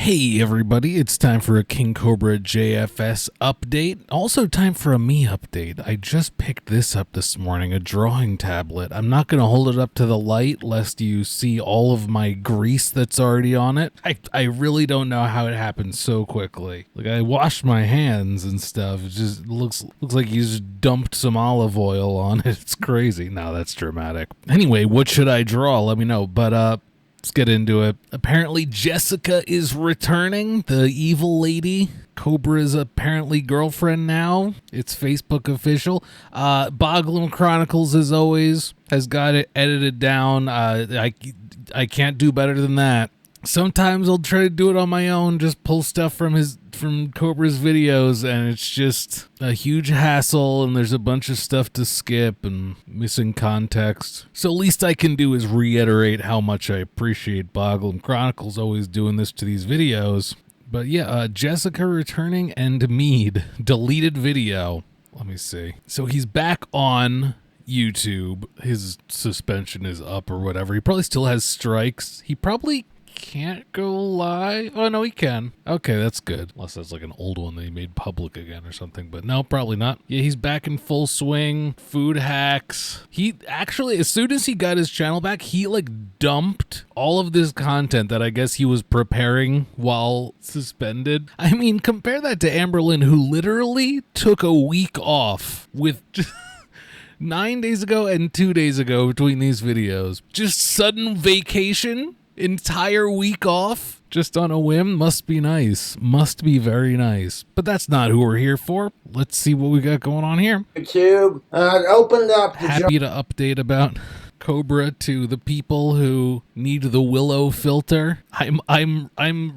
Hey everybody, it's time for a King Cobra JFS update. Also time for a me update. I just picked this up this morning, a drawing tablet. I'm not going to hold it up to the light lest you see all of my grease that's already on it. I really don't know how it happened so quickly. Like, I washed my hands and stuff. It just looks like you just dumped some olive oil on it. It's crazy. No, that's dramatic. Anyway, what should I draw? Let me know. But let's get into it. Apparently Jessica is returning, the evil lady. Cobra's apparently girlfriend now. It's Facebook official. Boglum Chronicles, as always, has got it edited down. I can't do better than that. Sometimes I'll try to do it on my own, just pull stuff from Cobra's videos, and it's just a huge hassle, and there's a bunch of stuff to skip and missing context. So least I can do is reiterate how much I appreciate Boglum Chronicles always doing this to these videos. But yeah, Jessica returning and Mead, deleted video. Let me see. So he's back on YouTube. His suspension is up or whatever. He probably still has strikes. He probably can't go live. Oh no, he can. Okay, that's good. Unless that's like an old one that he made public again or something. But no, probably not. Yeah, he's back in full swing. Food hacks. He actually, as soon as he got his channel back, he like dumped all of this content that I guess he was preparing while suspended. I mean, compare that to Amberlynn, who literally took a week off with just 9 days ago and 2 days ago between these videos. Just sudden vacation. Entire week off just on a whim. Must be nice. Must be very nice. But that's not who we're here for. Let's see what we got going on here. YouTube opened up. Happy to update about Cobra to the people who need the WiLLo filter. I'm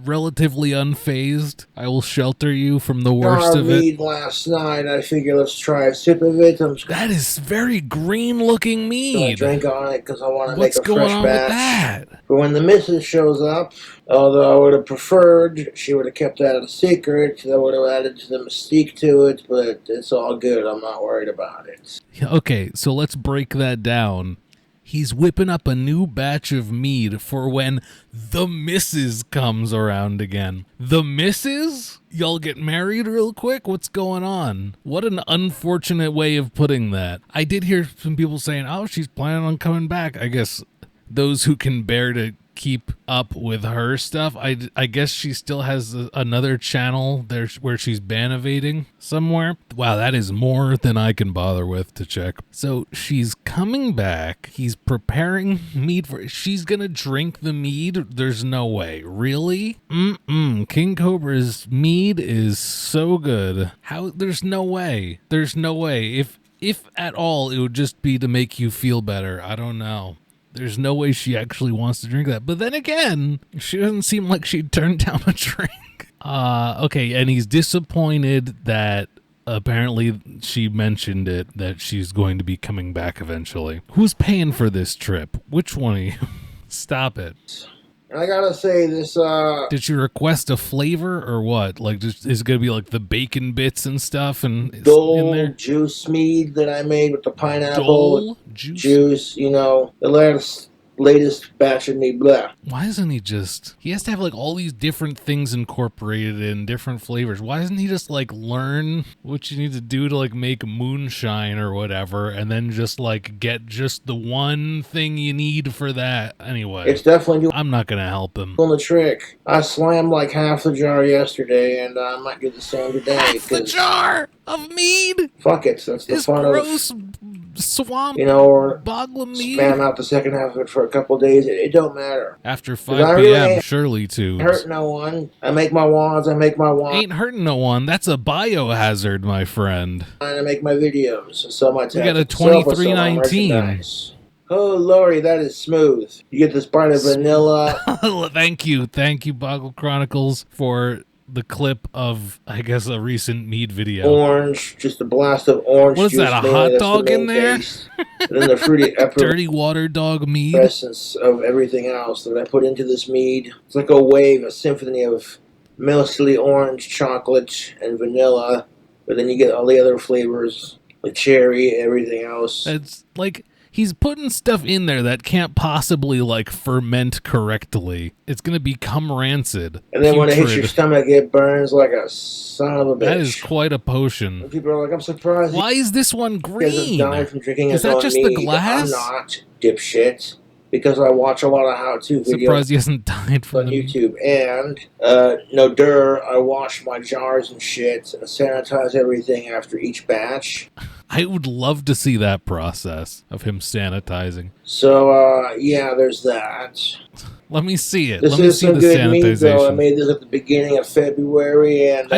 relatively unfazed. I will shelter you from the worst of it. Mead last night. I figure let's try a sip of it. That is very green looking mead. I drink on it because I want to make a fresh batch. What's going on with that? But when the missus shows up, although I would have preferred she would have kept that a secret, that would have added to the mystique to it, but it's all good. I'm not worried about it. Okay, so let's break that down. He's whipping up a new batch of mead for when the missus comes around again. The missus? Y'all get married real quick? What's going on? What an unfortunate way of putting that. I did hear some people saying, oh, she's planning on coming back. I guess those who can bear to keep up with her stuff. I guess she still has another channel there where she's ban-evading somewhere. Wow, that is more than I can bother with to check. So she's coming back. He's preparing mead for it. She's gonna drink the mead? There's no way. Really? King Cobra's mead is so good. How? There's no way. There's no way. If at all, it would just be to make you feel better. I don't know. There's no way she actually wants to drink that. But then again, she doesn't seem like she'd turn down a drink. Okay, and he's disappointed that apparently she mentioned it, that she's going to be coming back eventually. Who's paying for this trip? Which one of you? Stop it. I gotta say this, Did you request a flavor or what? Like, is it gonna be like the bacon bits and stuff and Dole in there? Juice mead that I made with the pineapple Dole juice? you know, the latest batch of mead, blah. Why isn't he just... He has to have, like, all these different things incorporated in different flavors. Why doesn't he just, like, learn what you need to do to, like, make moonshine or whatever, and then just, like, get just the one thing you need for that? Anyway, It's definitely I'm not gonna help him. doing the trick. I slammed like half the jar yesterday, and I might do the same today. Half the jar of mead? Fuck it, that's the This fun gross of... swamp, You know, or Boglum mead? spam out the second half of it for a couple of days. It don't matter. After 5 I p.m., really surely too. Hurt no one. I make my wands. Ain't hurting no one. That's a biohazard, my friend. I make my videos. I sell my We got a tags. I sell 2319. merchandise. Oh, Lordy, that is smooth. You get this bite of vanilla. Thank you, Boggle Chronicles, for the clip of, I guess, a recent mead video. Orange, just a blast of orange What is juice. that, a mainly, hot that's dog the in main there? taste. And then the fruity Dirty water dog mead? essence of everything else that I put into this mead. It's like a wave, a symphony of mostly orange, chocolate, and vanilla. But then you get all the other flavors, like cherry, everything else. It's like, he's putting stuff in there that can't possibly like ferment correctly. It's gonna become rancid. And then when it hits putrid. your stomach, it burns like a son of a bitch. That is quite a potion. And people are like, I'm surprised Why is this one he hasn't green? died from drinking Is his that own just mead. the glass? I'm not, dipshit. Because I watch a lot of how-to videos Surprised he hasn't died from on the YouTube. And, I wash my jars and shit and sanitize everything after each batch. I would love to see that process of him sanitizing. So, yeah, there's that. Let me see it. This Let me is see some the good meat, though. I sanitization. made this at the beginning of February, and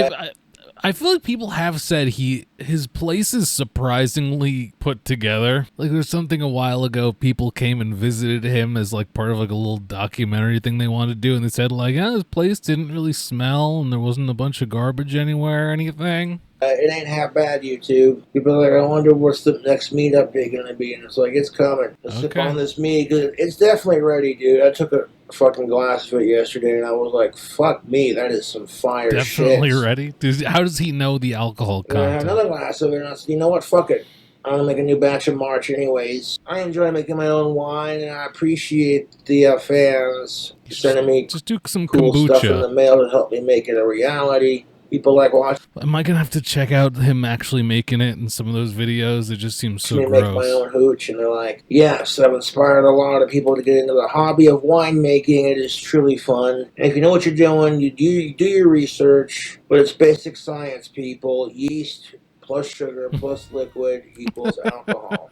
I feel like people have said his place is surprisingly put together. Like there's something a while ago, people came and visited him as like part of like a little documentary thing they wanted to do, and they said like, yeah, his place didn't really smell, and there wasn't a bunch of garbage anywhere or anything. it ain't half bad, YouTube. People are like, I wonder what's the next meat update going to be, and it's like, it's coming. Let's sip on this meat, because it's definitely ready, dude. I took a fucking glass of it yesterday, and I was like, fuck me, that is some fire shit. Definitely ready? How does he know the alcohol And I had content? another glass of it, and I said, you know what, fuck it. I'm going to make a new batch in March anyways. I enjoy making my own wine, and I appreciate the fans sending me Just do some cool stuff in the kombucha. mail to help me make it a reality. People like watching Am I gonna have to check out him actually making it in some of those videos? It just seems so me make my gross. own hooch, and they're like, yes, I've inspired a lot of people to get into the hobby of winemaking. It is truly fun. And if you know what you're doing, you do your research, but it's basic science, people. Yeast plus sugar plus liquid equals alcohol.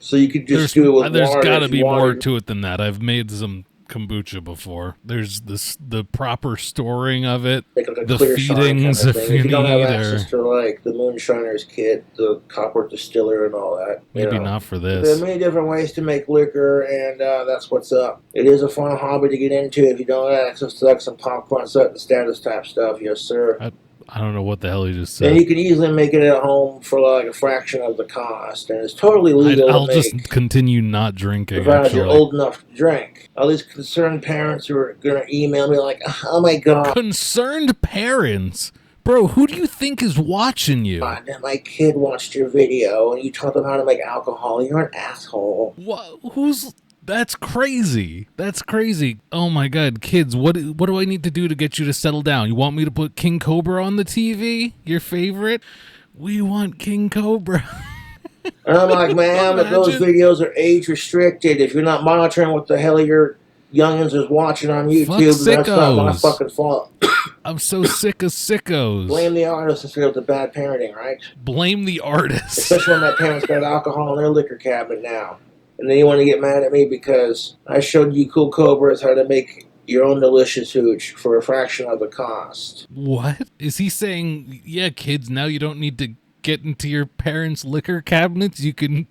So you could just do it with There's water. got to if be you more wanted. to it than that. I've made some kombucha before. There's the proper storing of it, Make like a the clear shine kind feedings of if thing. you If you don't have need, access or to like the Moonshiner's kit, the Copper Distiller, and all that, maybe you know. not for There are this. many different ways to make liquor, and that's what's up. It is a fun hobby to get into if you don't have access to like some popcorn set and status type stuff. Yes, sir. I don't know what the hell he just Then said. you can easily make it at home for like a fraction of the cost, and it's totally legal I'll to make. just continue not drinking, Provided you're actually. old enough to drink. All these concerned parents who are going to email me like, oh my god, Concerned parents? Bro, who do you think is watching you? my kid watched your video and you taught them how to make alcohol. You're an asshole. Who's... That's crazy. That's crazy. Oh my god, kids, what do I need to do to get you to settle down? You want me to put King Cobra on the TV? Your favorite? We want King Cobra. And I'm like, ma'am, if those Imagine. videos are age restricted, if you're not monitoring what the hell your youngins is watching on YouTube, Fuck that's not my sickos. fucking fault. I'm so sick of sickos. Blame the artist instead of the bad parenting, right? Blame the artist. Especially when that parent's got alcohol in their liquor cabinet now. And then you want to get mad at me because I showed you cool Cobras how to make your own delicious hooch for a fraction of the cost. What? Is he saying, yeah, kids, now you don't need to get into your parents' liquor cabinets? You can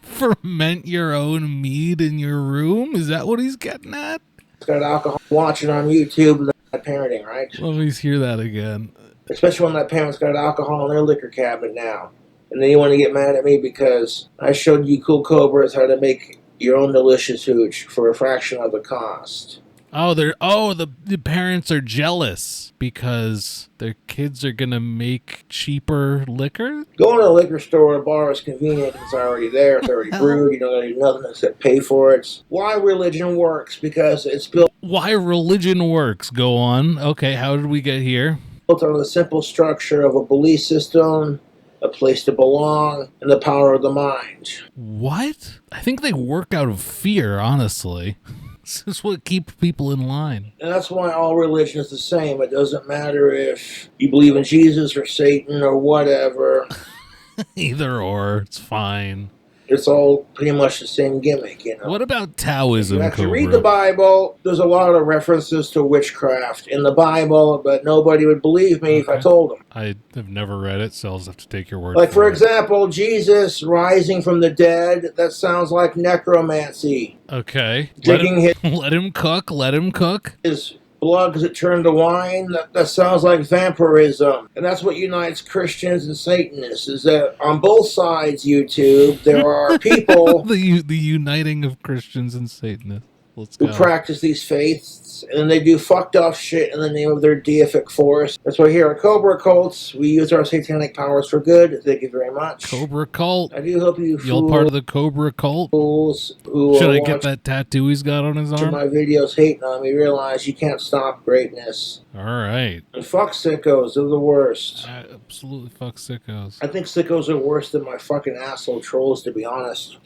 ferment your own mead in your room? Is that what he's getting at? It's got alcohol watching on YouTube, that's parenting, right? Let me hear that again. Especially when that parent's got alcohol in their liquor cabinet now. And then you want to get mad at me because I showed you cool Cobras how to make your own delicious hooch for a fraction of the cost. The parents are jealous because their kids are gonna make cheaper liquor? Going to a liquor store or bar is convenient because it's already there, it's already brewed, you don't gotta do nothing except pay for it. Why religion works? Because it's built Why religion works. Go on. Okay, how did we get here? on the simple structure of a belief system, a place to belong, and the power of the mind. What? I think they work out of fear, honestly. This is what keeps people in line. And that's why all religion is the same. It doesn't matter if you believe in Jesus or Satan or whatever. Either or, it's fine. It's all pretty much the same gimmick, you know. What about Taoism, You actually Cobra? read the Bible, there's a lot of references to witchcraft in the Bible, but nobody would believe me if I Okay. told them. I have never read it, so I'll just have to take your word Like, for it. example, Jesus rising from the dead, that sounds like necromancy. Okay. Drinking Let him cook. Let him cook. his blood because it turned to wine, that sounds like vampirism. And that's what unites Christians and Satanists, is that on both sides, YouTube, there are people... The uniting of Christians and Satanists. Let's who go. practice these faiths, and then they do fucked off shit in the name of their deific force. That's why here at Cobra Cults, we use our satanic powers for good. Thank you very much. Cobra Cult. I do hope you You all part of the Cobra Cult? fools who Should are I get watching that tattoo he's got on his arm? my videos hating on me realize you can't stop greatness. All right. And fuck sickos, they're the worst. Absolutely fuck sickos. I think sickos are worse than my fucking asshole trolls, to be honest.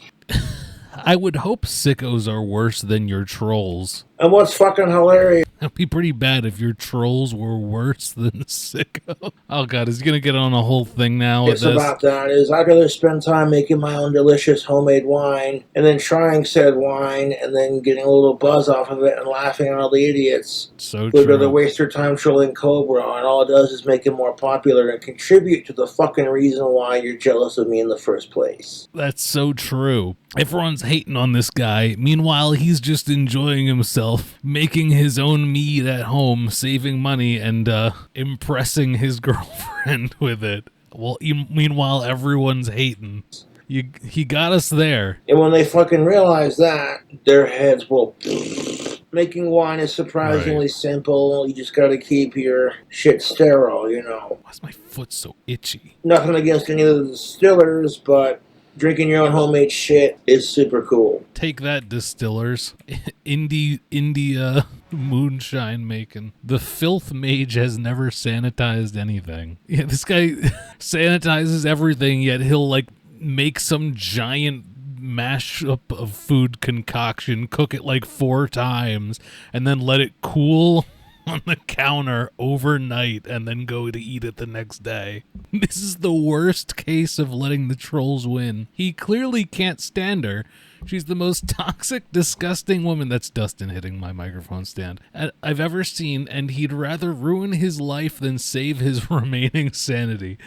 I would hope sickos are worse than your trolls. And what's fucking hilarious That'd be pretty bad if your trolls were worse than sicko. Oh god, is he gonna get on a whole thing now with this? about that is I'd rather spend time making my own delicious homemade wine and then trying said wine and then getting a little buzz off of it and laughing at all the idiots So who rather true. waste their time trolling Cobra, and all it does is make it more popular and contribute to the fucking reason why you're jealous of me in the first place. That's so true. Everyone's hating on this guy. Meanwhile, he's just enjoying himself, making his own mead at home, saving money, and impressing his girlfriend with it. Well, meanwhile, everyone's hating. He got us there. And when they fucking realize that, their heads will... Making wine is surprisingly simple. You just gotta keep your shit sterile, you know. Why's my foot so itchy? Nothing against any of the distillers, but drinking your own homemade shit is super cool. Take that, distillers. India moonshine making. The filth mage has never sanitized anything. Yeah, this guy sanitizes everything, yet he'll like make some giant mashup of food concoction, cook it like 4 times, and then let it cool on the counter overnight and then go to eat it the next day. This is the worst case of letting the trolls win. He clearly can't stand her. She's the most toxic, disgusting woman, that's Dustin hitting my microphone stand, I've ever seen, and he'd rather ruin his life than save his remaining sanity.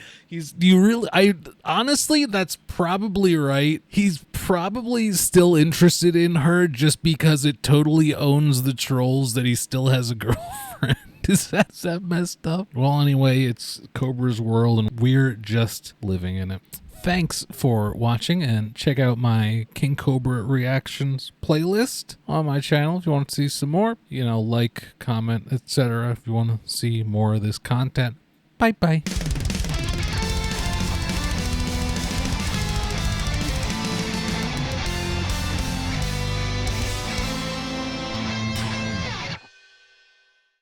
Honestly, that's probably right. He's probably still interested in her just because it totally owns the trolls that he still has a girlfriend. Is that messed up? Well, anyway, it's Cobra's world, and we're just living in it. Thanks for watching, and check out my King Cobra reactions playlist on my channel if you want to see some more. Like, comment, etc. if you want to see more of this content. Bye-bye.